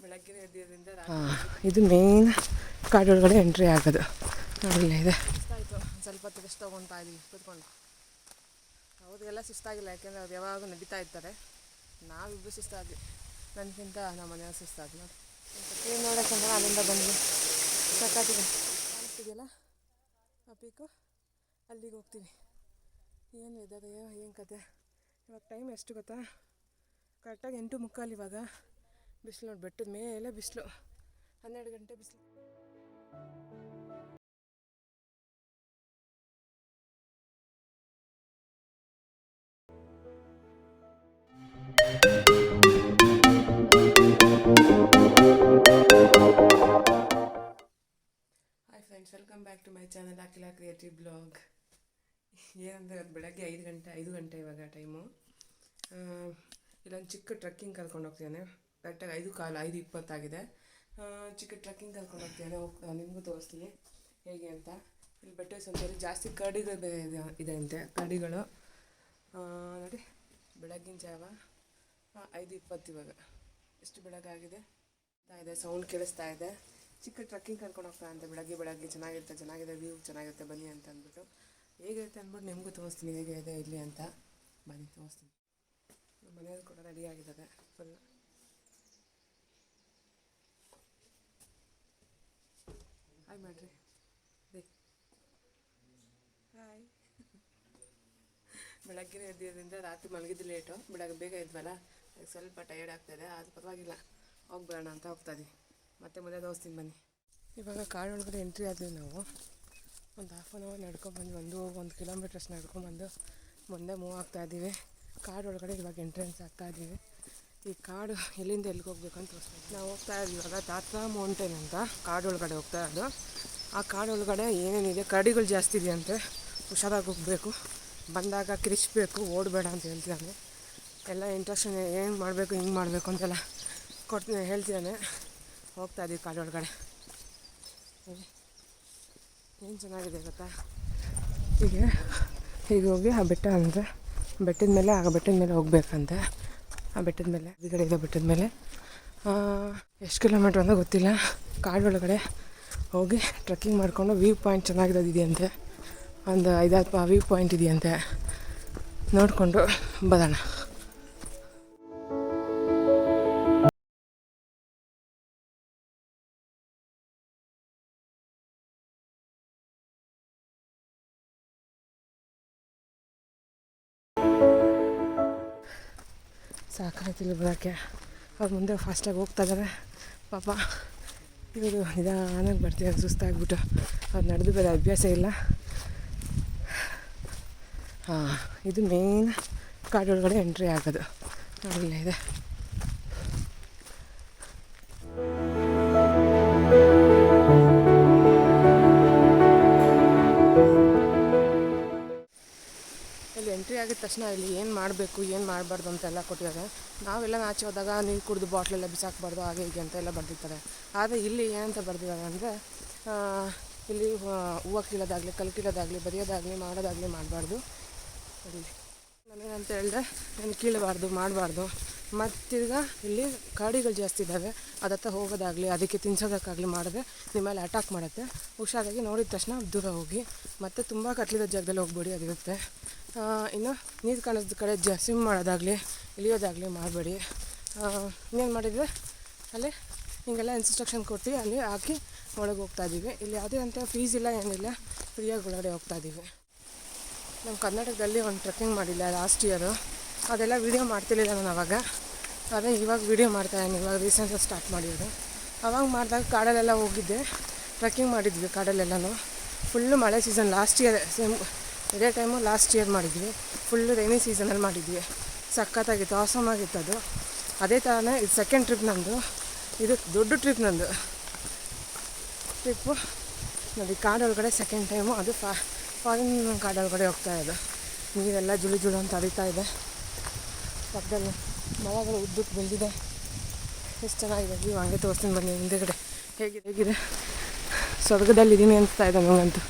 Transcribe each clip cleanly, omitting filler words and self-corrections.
ಬೆಳಗ್ಗೆ ಎದ್ದಿದ್ದರಿಂದ ಇದು main ಕಾಡೊಳಗಡೆ entry ಆಗೋದು. ನೋಡಿಲ್ಲ ಇದೆ ಸುಸ್ತಾಯಿತು, ಸ್ವಲ್ಪ ಹೊತ್ತು ರೆಸ್ಟ್ ತೊಗೊತಾ ಇದ್ದೀವಿ ಕೂತ್ಕೊಂಡು. ಅವ್ರಿಗೆಲ್ಲ ಸುಸ್ತಾಗಿಲ್ಲ, ಯಾಕೆಂದರೆ ಅವ್ರು ಯಾವಾಗ ನಡೀತಾ ಇರ್ತಾರೆ. ನಾವಿಬ್ಬರು ಸುಸ್ತಾದ್ವಿ, ನನಗಿಂತ ನಮ್ಮ ಮನೆಯವ್ರು ಸುಸ್ತಾದ್ವಿ. ನೋಡಿ ಏನು ನೋಡೋಕ್ಕಂದ್ರೆ ಅಲ್ಲಿಂದ ಬಂದ್ವಿ. ಸಕ್ಕತ್ತಿದೆ ಕಾಣಿಸ್ತಿದೆಯಲ್ಲ ಆ ಪೀಕು, ಅಲ್ಲಿಗೆ ಹೋಗ್ತೀವಿ. ಏನು ಇದ್ದಾರೆಯೋ ಏನು ಕತೆ. ಇವಾಗ ಟೈಮ್ ಎಷ್ಟು ಗೊತ್ತಾ? ಕರೆಕ್ಟಾಗಿ 8:45 ಇವಾಗ. ಬಿಸಿಲು ನೋಡಿ, ಬೆಟ್ಟದ ಮೇಲೆ ಬಿಸಿಲು, 12 ಗಂಟೆ ಬಿಸಿಲು. Hi friends, welcome back to my channel Akhila creative blog. ಏನಂದರೆ ಬೆಳಗ್ಗೆ 5 ಗಂಟೆ ಇವಾಗ ಟೈಮು. ಇಲ್ಲೊಂದು ಚಿಕ್ಕ ಟ್ರಕ್ಕಿಂಗ್ ಕರ್ಕೊಂಡು ಹೋಗ್ತೇನೆ. ಕರೆಕ್ಟಾಗಿ 5:20 ಆಗಿದೆ. ಚಿಕ್ಕ ಟ್ರಕ್ಕಿಂಗ್ ಕರ್ಕೊಂಡು ಹೋಗ್ತೇನೆ. ನಿಮಗೂ ತೋರಿಸ್ತೀನಿ ಹೇಗೆ ಅಂತ. ಇಲ್ಲಿ ಬೆಟ್ಟ ಸಂತೆಯಲ್ಲಿ ಜಾಸ್ತಿ ಕರಡಿಗಳು ಬೇರೆ ಇದೆ ಅಂತೆ. ಕರಡಿಗಳು ನೋಡಿ, ಬೆಳಗಿನ ಜಾವ 5:20 ಇವಾಗ. ಎಷ್ಟು ಬೆಳಗಾಗಿದೆ ಇದೆ, ಸೌಂಡ್ ಕೇಳಿಸ್ತಾ ಇದೆ. ಚಿಕ್ಕ ಟ್ರಕ್ಕಿಂಗ್ ಕರ್ಕೊಂಡು ಹೋಗ್ತಾ ಅಂತ. ಬೆಳಗ್ಗೆ ಚೆನ್ನಾಗಿದೆ ವ್ಯೂ ಚೆನ್ನಾಗಿರುತ್ತೆ, ಬನ್ನಿ ಅಂತ ಅಂದ್ಬಿಟ್ಟು. ಹೇಗಿರುತ್ತೆ ಅಂದ್ಬಿಟ್ಟು ನಿಮಗೂ ತೋರಿಸ್ತೀನಿ ಹೇಗೆ ಇದೆ ಇಲ್ಲಿ ಅಂತ. ಬನ್ನಿ ತೋರಿಸ್ತೀನಿ. ನಮ್ಮ ಮನೆಯವರು ಕೂಡ ರೆಡಿ ಆಗಿದ್ದಾರೆ ಫುಲ್. ಹಾಯ್ ಮಾಡಿರಿ ರೀ. ಹಾಯ್. ಬೆಳಗ್ಗೆ ಎದ್ದಿದ್ದರಿಂದ ರಾತ್ರಿ ಮಲಗಿದ್ದು ಲೇಟು, ಬೆಳಗ್ಗೆ ಬೇಗ ಇದ್ವಲ್ಲ, ಸ್ವಲ್ಪ ಟಯರ್ಡ್ ಆಗ್ತಾಯಿದೆ. ಅದು ಪರವಾಗಿಲ್ಲ, ಹೋಗ್ಬೇಡ ಅಂತ ಹೋಗ್ತಾಯಿದ್ವಿ. ಮತ್ತೆ ಮುಂದೆ ತೋರಿಸ್ತೀನಿ ಬನ್ನಿ. ಇವಾಗ ಕಾಡೊಳಗಡೆ ಎಂಟ್ರಿ ಆದ್ವಿ ನಾವು. ಒಂದು ಹಾಫ್ ಆನ್ ಅವರ್ ನಡ್ಕೊಂಡ್ಬಂದು 1 ಕಿಲೋಮೀಟರ್ಸ್ ನಡ್ಕೊಂಡ್ಬಂದು ಮುಂದೆ ಮೂವ್ ಆಗ್ತಾಯಿದ್ದೀವಿ. ಕಾಡೊಳಗಡೆ ಇವಾಗ ಎಂಟ್ರೆನ್ಸ್ ಆಗ್ತಾಯಿದ್ದೀವಿ. ಈ ಕಾಡು ಎಲ್ಲಿಂದ ಎಲ್ಲಿಗೆ ಹೋಗ್ಬೇಕು ಅಂತ ತೋರಿಸ್ತೀವಿ. ನಾವು ಹೋಗ್ತಾ ಇದ್ದೀವಿ ಇವಾಗ ತಾತ್ರಾ ಮೌಂಟೇನ್ ಅಂತ ಕಾಡೊಳಗಡೆ ಹೋಗ್ತಾ ಇರೋದು. ಆ ಕಾಡೊಳಗಡೆ ಏನೇನಿದೆ, ಕರಡಿಗಳು ಜಾಸ್ತಿ ಇದೆಯಂತೆ, ಹುಷಾರಾಗಿ ಹೋಗಬೇಕು. ಬಂದಾಗ ಕಿರಿಸ್ಬೇಕು, ಓಡಬೇಡ ಅಂತ ಹೇಳ್ತಿದ್ದಾನೆ. ಎಲ್ಲ ಇಂಟ್ರಕ್ಷನ್ ಏನು ಮಾಡಬೇಕು, ಹಿಂಗೆ ಮಾಡಬೇಕು ಅಂತೆಲ್ಲ ಹೇಳ್ತಿದ್ದಾನೆ. ಹೋಗ್ತಾ ಇದ್ದೀವಿ ಕಾಡೊಳಗಡೆ. ಏನು ಚೆನ್ನಾಗಿದೆ ಗೊತ್ತಾ? ಹೀಗೆ ಹೋಗಿ ಆ ಬೆಟ್ಟ ಅಂದರೆ ಬೆಟ್ಟದ ಮೇಲೆ ಹೋಗ್ಬೇಕಂತೆ. ಆ ಬೆಟ್ಟದ ಮೇಲೆ ಈ ಇದೆ. ಬೆಟ್ಟದ ಮೇಲೆ ಎಷ್ಟು ಕಿಲೋಮೀಟ್ರ್ ಅಂತ ಗೊತ್ತಿಲ್ಲ. ಕಾಡೊಳಗಡೆ ಹೋಗಿ ಟ್ರೆಕ್ಕಿಂಗ್ ಮಾಡಿಕೊಂಡು ವ್ಯೂ ಪಾಯಿಂಟ್ ಚೆನ್ನಾಗಿರೋದಿದೆಯಂತೆ. ಒಂದು 5-6 ವ್ಯೂ ಪಾಯಿಂಟ್ ಇದೆಯಂತೆ, ನೋಡಿಕೊಂಡು ಬರೋಣ. ಸಾಕಾಯ್ತಿಲ್ಲ ಬರೋಕ್ಕೆ. ಅವ್ರು ಮುಂದೆ ಫಾಸ್ಟಾಗಿ ಹೋಗ್ತಾ ಇದ್ದಾರೆ ಪಾಪ. ಇವರು ನಿಧಾನಾಗಿ ಬರ್ತಿದ್ದಾರೆ ಸುಸ್ತಾಗ್ಬಿಟ್ಟು. ಅವ್ರು ನಡೆದು ಬೇರೆ ಅಭ್ಯಾಸ ಇಲ್ಲ. ಇದು ಮೇನ್ ಕಾಡೊಳಗಡೆ ಎಂಟ್ರಿ ಆಗೋದು. ನೋಡಿಲ್ಲ ಇದೆ. ಇಲ್ಲಿ ಎಂಟ್ರಿ ಆಗಿದ ತಕ್ಷಣ ಇಲ್ಲಿ ಏನು ಮಾಡಬೇಕು ಏನು ಮಾಡಬಾರ್ದು ಅಂತೆಲ್ಲ ಕೊಟ್ಟಿದ್ದಾರೆ. ನಾವೆಲ್ಲ ಆಚೆ ಹೋದಾಗ ನೀರು ಕುಡಿದು ಬಾಟ್ಲೆಲ್ಲ ಬಿಸಾಕಬಾರ್ದು, ಹಾಗೆ ಹೀಗೆ ಅಂತೆಲ್ಲ ಬರ್ದಿರ್ತಾರೆ. ಆದರೆ ಇಲ್ಲಿ ಏನಂತ ಬರ್ದಿದ್ದಾರೆ ಅಂದರೆ, ಇಲ್ಲಿ ಹೂವು ಕೀಳೋದಾಗಲಿ, ಕಲ್ಲು ಕೀಳೋದಾಗಲಿ, ಬರೆಯೋದಾಗಲಿ, ಮಾಡೋದಾಗಲಿ ಮಾಡಬಾರ್ದು. ನಾನೇನಂತ ಹೇಳಿದೆ, ನಾನು ಕೀಳಬಾರ್ದು, ಮಾಡಬಾರ್ದು. ಮತ್ತೀಗ ಇಲ್ಲಿ ಕರಡಿಗಳು ಜಾಸ್ತಿ ಇದ್ದಾವೆ, ಅದತ್ತ ಹೋಗೋದಾಗಲಿ, ಅದಕ್ಕೆ ತಿನ್ಸೋದಕ್ಕಾಗಲಿ ಮಾಡಿದ್ರೆ ನಿಮ್ಮ ಮೇಲೆ ಅಟ್ಯಾಕ್ ಮಾಡುತ್ತೆ. ಹುಷಾರಾಗಿ ನೋಡಿದ ತಕ್ಷಣ ದೂರ ಹೋಗಿ. ಮತ್ತು ತುಂಬ ಕತ್ಲಿದ ಜಾಗದಲ್ಲಿ ಹೋಗ್ಬೇಡಿ, ಅದಿರುತ್ತೆ. ಇನ್ನು ನೀರು ಕಾಣಿಸ್ದ ಕಡೆ ಸ್ವಿಮ್ ಮಾಡೋದಾಗಲಿ, ಇಳಿಯೋದಾಗಲಿ ಮಾಡಬೇಡಿ. ಇನ್ನೇನು ಮಾಡಿದರೆ ಅಲ್ಲಿ ಹಿಂಗೆಲ್ಲ ಇನ್ಸ್ಟ್ರಕ್ಷನ್ ಕೊಟ್ಟು ಅಲ್ಲಿ ಹಾಕಿ ಒಳಗೆ ಹೋಗ್ತಾಯಿದ್ದೀವಿ. ಇಲ್ಲಿ ಯಾವುದೇ ಅಂತ ಫೀಸ್ ಇಲ್ಲ, ಏನಿಲ್ಲ, ಫ್ರೀಯಾಗಿ ಒಳಗಡೆ ಹೋಗ್ತಾಯಿದ್ದೀವಿ. ನಮ್ಮ ಕರ್ನಾಟಕದಲ್ಲಿ ಒಂದು ಟ್ರೆಕ್ಕಿಂಗ್ ಮಾಡಿಲ್ಲ ಲಾಸ್ಟ್ ಇಯರು. ಅದೆಲ್ಲ ವೀಡಿಯೋ ಮಾಡ್ತಿರ್ಲಿಲ್ಲ ನಾನು ಅವಾಗ. ಅದೇ ಇವಾಗ ವೀಡಿಯೋ ಮಾಡ್ತಾಯಿದ್ದೀನಿ, ಇವಾಗ ರೀಸೆಂಟಾಗಿ ಸ್ಟಾರ್ಟ್ ಮಾಡಿರೋದು. ಅವಾಗ ಮಾಡಿದಾಗ ಕಾಡಲ್ಲೆಲ್ಲ ಹೋಗಿದ್ದೆ, ಟ್ರೆಕ್ಕಿಂಗ್ ಮಾಡಿದ್ವಿ ಕಾಡಲ್ಲೆಲ್ಲನೂ. ಫುಲ್ಲು ಮಳೆ ಸೀಸನ್ ಲಾಸ್ಟ್ ಇಯರ್, ಇದೇ ಟೈಮು ಲಾಸ್ಟ್ ಇಯರ್ ಮಾಡಿದ್ವಿ. ಫುಲ್ಲು ರೈನಿ ಸೀಸನಲ್ಲಿ ಮಾಡಿದ್ವಿ. ಸಖತ್ತಾಗಿತ್ತು, ಆಸಮ್ ಆಗಿತ್ತು ಅದು. ಅದೇ ಥರನೇ ಇದು ಸೆಕೆಂಡ್ ಟ್ರಿಪ್ ನಂದು. ಇದು ದೊಡ್ಡ ಟ್ರಿಪ್ ನಂದು. ಟ್ರಿಪ್ಪು ನೋಡಿ, ಕಾಡೊಳಗಡೆ ಸೆಕೆಂಡ್ ಟೈಮು. ಅದು ಫಾರಿನ್ ಕಾಡೊಳಗಡೆ ಹೋಗ್ತಾ ಇರೋದು. ನೀರೆಲ್ಲ ಜುಳು ಅಂತ ಹರಿತಾ ಇದೆ. ಪಕ್ಕದಲ್ಲಿ ಮರಗಳು ಉದ್ದಕ್ಕೆ ಬೆಳೆದಿದೆ. ಎಷ್ಟು ಚೆನ್ನಾಗಿದೆ ವ್ಯೂ. ಹಂಗೆ ತೋರಿಸ್ತೀನಿ ಬನ್ನಿ ಹಿಂದೆಗಡೆ ಹೇಗಿದೆ. ಸ್ವರ್ಗದಲ್ಲಿದ್ದೀನಿ ಅನಿಸ್ತಾ ಇದೆ ನನಗಂತೂ.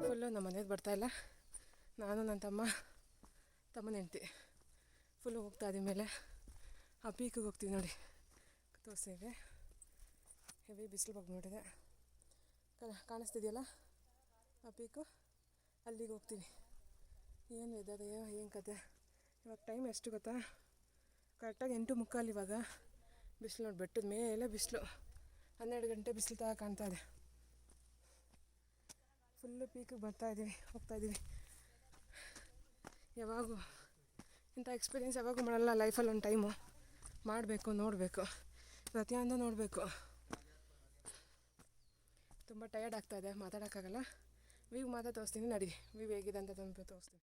ಫುಲ್ಲು ನಮ್ಮ ಮನೇದು ಬರ್ತಾಯಿಲ್ಲ. ನಾನು ನನ್ನ ತಮ್ಮನ ಹೆಂಡ್ತಿ ಫುಲ್ಲು ಹೋಗ್ತಾ ಇದ್ದೀವಿ ಮೇಲೆ. ಆ ಪೀಕಿಗೆ ಹೋಗ್ತೀವಿ ನೋಡಿ, ತೋರಿಸ್ತೀವಿ. ಹೆವಿ ಬಿಸಿಲು ಬಗ್ಗೆ ನೋಡಿದೆ, ಕಾಣಿಸ್ತಿದೆಯಲ್ಲ ಆ ಪೀಕು, ಅಲ್ಲಿಗೆ ಹೋಗ್ತೀವಿ. ಏನು ವೆದರ್, ಏನು ಕತೆ. ಇವಾಗ ಟೈಮ್ ಎಷ್ಟು ಗೊತ್ತಾ, ಕರೆಕ್ಟಾಗಿ 8:45 ಇವಾಗ. ಬಿಸಿಲು ನೋಡಿ, ಬೆಟ್ಟದ ಮೇಲೆ ಬಿಸಿಲು, 12 ಗಂಟೆ ಬಿಸಿಲು ತರ ಕಾಣ್ತಾ ಇದೆ. ಫುಲ್ಲು ಪೀಕಿಗೆ ಹೋಗ್ತಾಯಿದ್ದೀವಿ. ಯಾವಾಗೂ ಇಂಥ ಎಕ್ಸ್ಪೀರಿಯೆನ್ಸ್ ಯಾವಾಗೂ ಮಾಡಲ್ಲ ಲೈಫಲ್ಲಿ. ಒಂದು ಟೈಮು ಮಾಡಬೇಕು, ನೋಡಬೇಕು, ಪ್ರತಿಯೊಂದು ನೋಡಬೇಕು. ತುಂಬ ಟಯರ್ಡ್ ಆಗ್ತಾಯಿದೆ, ಮಾತಾಡೋಕ್ಕಾಗಲ್ಲ. ವ್ಯೂ ಮಾತ್ರ ತೋರಿಸ್ತೀನಿ ನಡಿ, ವ್ಯೂ ಹೇಗಿದೆ ಅಂತ ತೋರಿಸ್ತೀನಿ.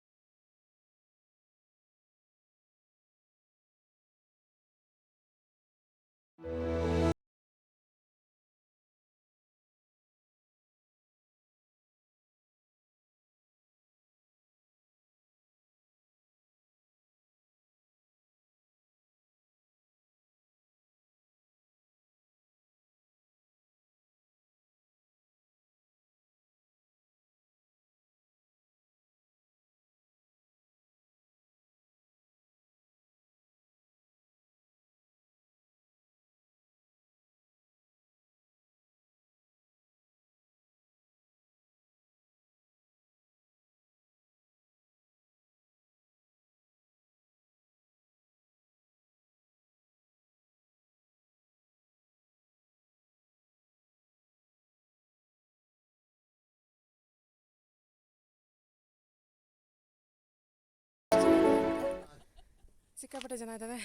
ಸಿಕ್ಕಾಪಟ್ಟೆ ಜನ ಇದ್ದಾರೆ.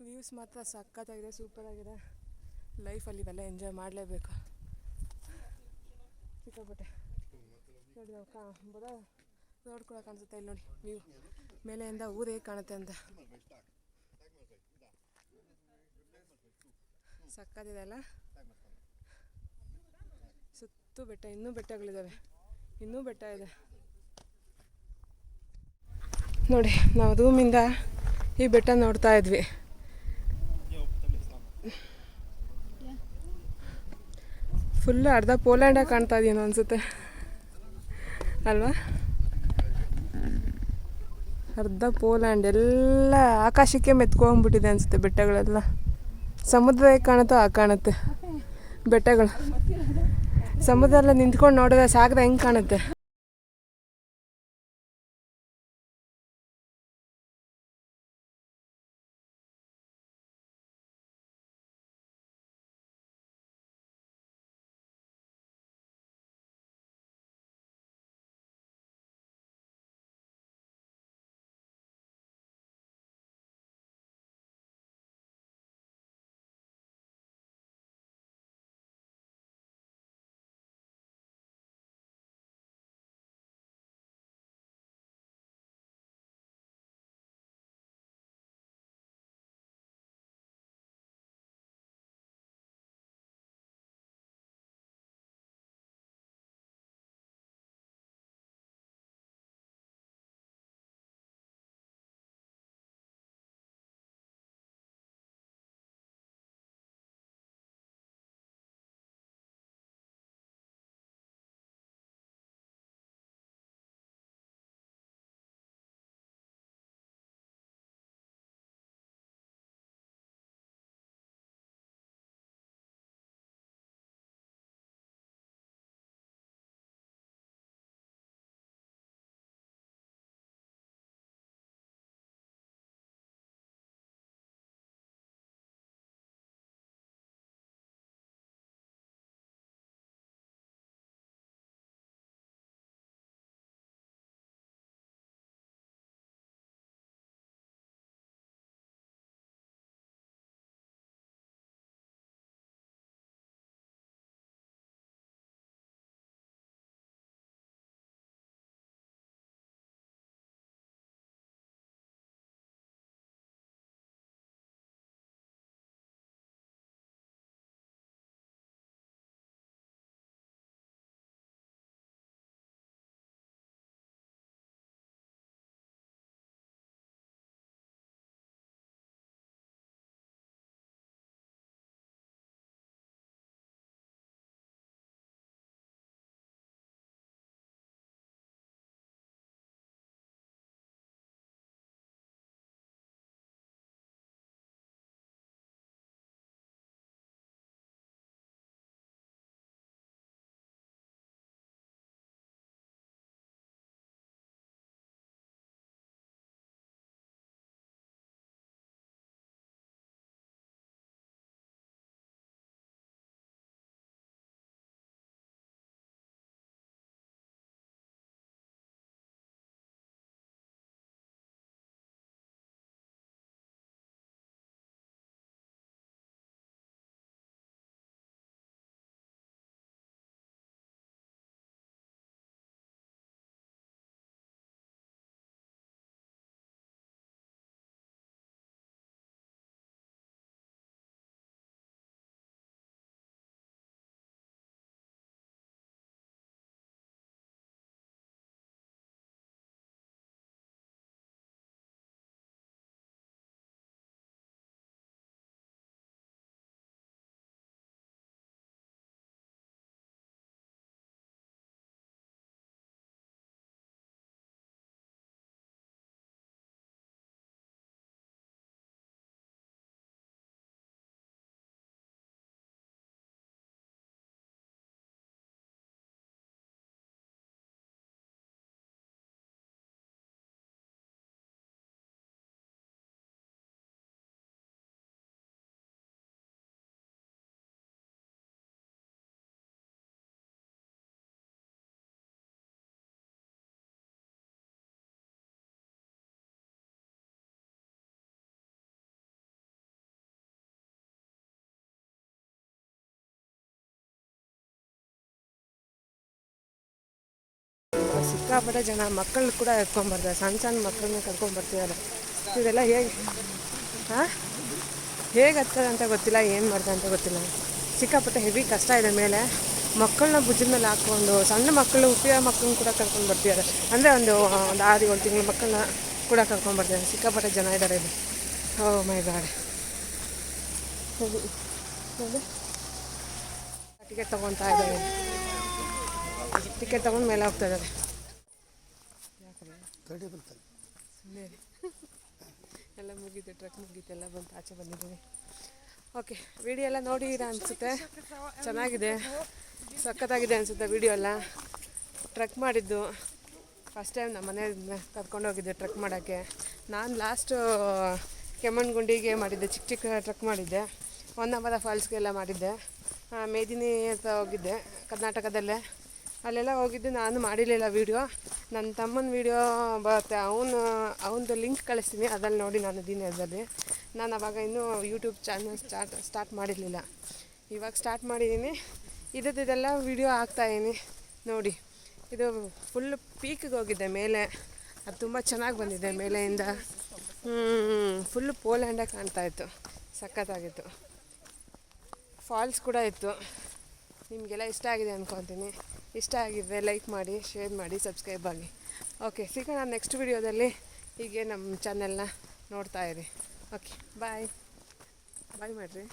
ವ್ಯೂಸ್ ಮಾತ್ರ ಸಖತ್ತಾಗಿದೆ, ಸೂಪರಾಗಿದೆ. ಲೈಫಲ್ಲಿ ಇವೆಲ್ಲ ಎಂಜಾಯ್ ಮಾಡಲೇಬೇಕು. ಸಿಕ್ಕಾಪಟ್ಟೆ ನೋಡಿ, ನಾವು ರೋಡ್ ಕೂಡ ಕಾಣಿಸುತ್ತೆ ಇಲ್ಲಿ ನೋಡಿ. ವ್ಯೂ ಮೇಲೆಯಿಂದ ಊರು ಹೇಗೆ ಕಾಣುತ್ತೆ ಅಂತ ಸಖತ್ತಿದೆ ಅಲ್ಲ. ಸುತ್ತು ಬೆಟ್ಟ, ಇನ್ನೂ ಬೆಟ್ಟಗಳಿದ್ದಾವೆ, ಇನ್ನೂ ಬೆಟ್ಟ ಇದೆ ನೋಡಿ. ನಾವು ರೂಮಿಂದ ಈ ಬೆಟ್ಟ ನೋಡ್ತಾ ಇದ್ವಿ. ಫುಲ್ಲು ಅರ್ಧ ಪೋಲ್ಯಾಂಡಾಗಿ ಕಾಣ್ತಾ ಇದೆಯೇನೋ ಅನಿಸುತ್ತೆ ಅಲ್ವಾ. ಅರ್ಧ ಪೋಲ್ಯಾಂಡ್ ಎಲ್ಲ ಆಕಾಶಕ್ಕೆ ಮೆತ್ಕೊಂಡ್ಬಿಟ್ಟಿದೆ ಅನಿಸುತ್ತೆ. ಬೆಟ್ಟಗಳೆಲ್ಲ ಸಮುದ್ರ ಹೇಗೆ ಕಾಣುತ್ತೋ ಹಾಗೆ ಕಾಣುತ್ತೆ ಬೆಟ್ಟಗಳು. ಸಮುದ್ರ ಎಲ್ಲ ನಿಂತ್ಕೊಂಡು ನೋಡಿದ್ರೆ ಸಾಗರ ಹೆಂಗೆ ಕಾಣುತ್ತೆ. ಸಿಕ್ಕಾಪಟ್ಟೆ ಜನ ಮಕ್ಕಳು ಕೂಡ ಎತ್ಕೊಂಡ್ಬರ್ತಾರೆ, ಸಣ್ಣ ಸಣ್ಣ ಮಕ್ಕಳನ್ನ ಕರ್ಕೊಂಡ್ಬರ್ತಿದ್ದಾರೆ. ಇದೆಲ್ಲ ಹೇಗೆ ಹತ್ತದ ಅಂತ ಗೊತ್ತಿಲ್ಲ, ಏನು ಮಾಡ್ತಾರೆ ಅಂತ ಗೊತ್ತಿಲ್ಲ. ಸಿಕ್ಕಾಪಟ್ಟೆ ಹೆವಿ ಕಷ್ಟ ಇದೆ ಮೇಲೆ. ಮಕ್ಕಳನ್ನ ಭುಜದ ಮೇಲೆ ಹಾಕ್ಕೊಂಡು, ಸಣ್ಣ ಮಕ್ಕಳು ಹುಟ್ಟಿದ ಮಕ್ಕಳನ್ನ ಕೂಡ ಕರ್ಕೊಂಡು ಬರ್ತಿದ್ದಾರೆ. ಅಂದರೆ ಒಂದು 6-7 ತಿಂಗಳ ಮಕ್ಕಳನ್ನ ಕೂಡ ಕರ್ಕೊಂಡ್ಬರ್ತಿದ್ದಾರೆ. ಸಿಕ್ಕಾಪಟ್ಟೆ ಜನ ಇದ್ದಾರೆ ಇಲ್ಲಿ. ಓ ಮೈ ಗಾಡ್. ಟಿಕೆಟ್ ತೊಗೊತಾ ಇದ್ದಾರೆ. ಟಿಕೆಟ್ ತೊಗೊಂಡು ಮೇಲೆ ಹೋಗ್ತಾ ಇದ್ದಾರೆ. ಎಲ್ಲ ಮುಗೀತು, ಟ್ರಕ್ ಮುಗೀತು, ಎಲ್ಲ ಬಂತು, ಆಚೆ ಬಂದಿದ್ದೀವಿ. ಓಕೆ, ವಿಡಿಯೋ ಎಲ್ಲ ನೋಡಿದ್ದೀರಾ ಅನಿಸುತ್ತೆ. ಚೆನ್ನಾಗಿದೆ, ಸಖತ್ತಾಗಿದೆ ಅನಿಸುತ್ತೆ ವಿಡಿಯೋ ಎಲ್ಲ. ಟ್ರಕ್ ಮಾಡಿದ್ದು ಫಸ್ಟ್ ಟೈಮ್ ನಮ್ಮ ಮನೆ ಕರ್ಕೊಂಡೋಗಿದ್ದೆ ಟ್ರಕ್ ಮಾಡೋಕ್ಕೆ. ನಾನು ಲಾಸ್ಟು ಕೆಮ್ಮಣ್ಣುಗುಂಡಿಗೆ ಮಾಡಿದ್ದೆ, ಚಿಕ್ಕ ಚಿಕ್ಕ ಟ್ರಕ್ ಮಾಡಿದ್ದೆ. ಹೊನ್ನಾವರ ಫಾಲ್ಸ್ಗೆಲ್ಲ ಮಾಡಿದ್ದೆ. ಮೇದಿನಿ ಅಂತ ಹೋಗಿದ್ದೆ ಕರ್ನಾಟಕದಲ್ಲೇ. ಅಲ್ಲೆಲ್ಲ ಹೋಗಿದ್ದು ನಾನು ಮಾಡಿರಲಿಲ್ಲ ವೀಡಿಯೋ. ನನ್ನ ತಮ್ಮನ ವೀಡಿಯೋ ಬರುತ್ತೆ, ಅವನದು ಲಿಂಕ್ ಕಳಿಸ್ತೀನಿ, ಅದ್ರಲ್ಲಿ ನೋಡಿ ನಾನು ಇದ್ದೀನಿ. ಅದರಲ್ಲಿ ನಾನು ಅವಾಗ ಇನ್ನೂ ಯೂಟ್ಯೂಬ್ ಚಾನಲ್ ಸ್ಟಾರ್ಟ್ ಮಾಡಿರಲಿಲ್ಲ. ಇವಾಗ ಸ್ಟಾರ್ಟ್ ಮಾಡಿದ್ದೀನಿ. ಇದೆಲ್ಲ ವೀಡಿಯೋ ಹಾಕ್ತಾಯಿದ್ದೀನಿ ನೋಡಿ. ಇದು ಫುಲ್ ಪೀಕಿಗೆ ಹೋಗಿದ್ದೆ ಮೇಲೆ, ಅದು ತುಂಬ ಚೆನ್ನಾಗಿ ಬಂದಿದೆ ಮೇಲೆಯಿಂದ. ಫುಲ್ಲು ಪೋಲ್ಯಾಂಡೇ ಕಾಣ್ತಾಯಿತ್ತು, ಸಖತ್ತಾಗಿತ್ತು. ಫಾಲ್ಸ್ ಕೂಡ ಇತ್ತು. ನಿಮಗೆಲ್ಲ ಇಷ್ಟ ಆಗಿದೆ ಅಂದ್ಕೊತೀನಿ. ಇಷ್ಟ ಆಗಿದ್ದರೆ ಲೈಕ್ ಮಾಡಿ, ಶೇರ್ ಮಾಡಿ, ಸಬ್ಸ್ಕ್ರೈಬ್ ಆಗಿ. ಓಕೆ, ಸಿಗೋಣ ನೆಕ್ಸ್ಟ್ ವಿಡಿಯೋದಲ್ಲಿ. ಹೀಗೆ ನಮ್ಮ ಚಾನೆಲ್ನ ನೋಡ್ತಾಯಿರಿ. ಓಕೆ, ಬಾಯ್ ಮಾಡಿರಿ.